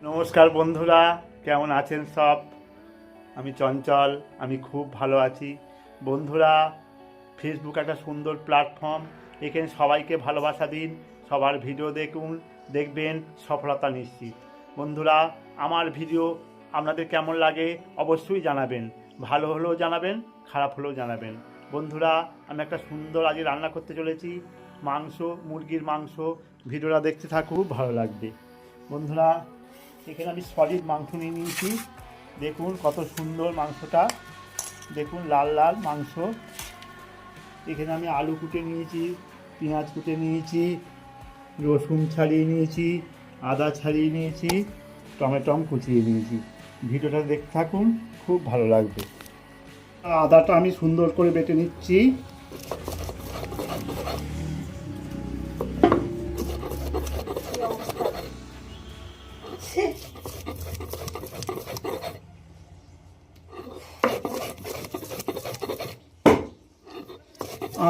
নমস্কার বন্ধুরা, কেমন আছেন সব? আমি চঞ্চল, আমি খুব ভালো আছি। বন্ধুরা, ফেসবুক একটা সুন্দর প্ল্যাটফর্ম, এখানে সবাইকে ভালোবাসা দিন, সবার ভিডিও দেখবেন সফলতা নিশ্চিত। বন্ধুরা, আমার ভিডিও আপনাদের কেমন লাগে অবশ্যই জানাবেন, ভালো হলেও জানাবেন, খারাপ হলেও জানাবেন। বন্ধুরা, আমি একটা সুন্দর আজ রান্না করতে চলেছি, মাংস, মুরগির মাংস। ভিডিওটা দেখতে থাকুন, ভালো লাগবে। বন্ধুরা, এখানে আমি সলিড মাংস নিয়ে নিয়েছি। দেখুন কত সুন্দর মাংসটা, দেখুন লাল লাল মাংস। এখানে আমি আলু কুটে নিয়েছি, পেঁয়াজ কুটে নিয়েছি, রসুন ছাড়িয়ে নিয়েছি, আদা ছাড়িয়ে নিয়েছি, টমেটম কুচিয়ে নিয়েছি। ভিডিওটা দেখতে থাকুন, খুব ভালো লাগবে। আদাটা আমি সুন্দর করে বেটে নিচ্ছি।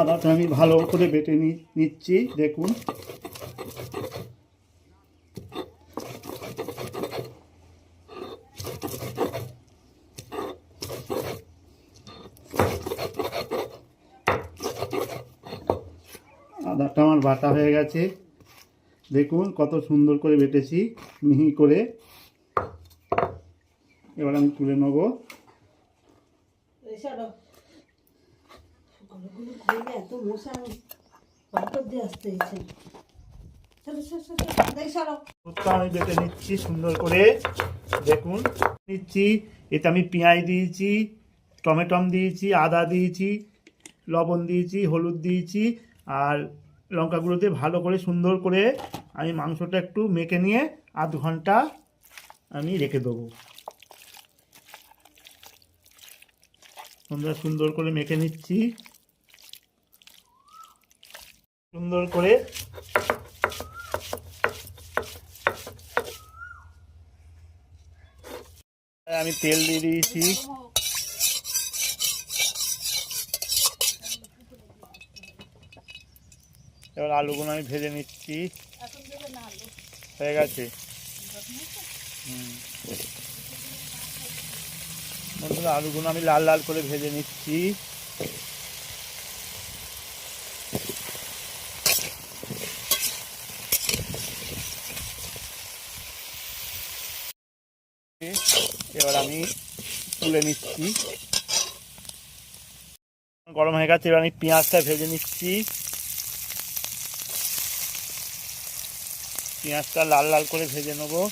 আদাটা আমি ভালো করে বেটে নিচ্ছি, দেখুন। আদাটা আমার বাটা হয়ে গেছে, দেখুন কত সুন্দর করে বেটেছি, মিহি করে। এবার আমি তুলে নেব। আমি বেটে নিচ্ছি সুন্দর করে, দেখুন নিচ্ছি। এতে আমি পেঁয়াজ দিয়েছি, টমেটম দিয়েছি, আদা দিয়েছি, লবণ দিয়েছি, হলুদ দিয়েছি, আর লঙ্কা গুঁড়োতে ভালো করে সুন্দর করে আমি মাংসটা একটু মেখে নিয়ে আধ ঘন্টা আমি রেখে দেবো। সুন্দর করে মেখে নিচ্ছি, সুন্দর করে। আমি তেল দিয়ে দিয়েছি, এবার আলুগুলো আমি ভেজে নিচ্ছি। হয়ে গেছে। বন্ধুরা, আলুগুলো আমি লাল লাল করে ভেজে নিচ্ছি। এবার আমি তুলে নিচ্ছি। গরম হয়ে গেছে, এবার আমি পেঁয়াজটা ভেজে নিচ্ছি। পেঁয়াজটা লাল লাল করে ভেজে নেবো।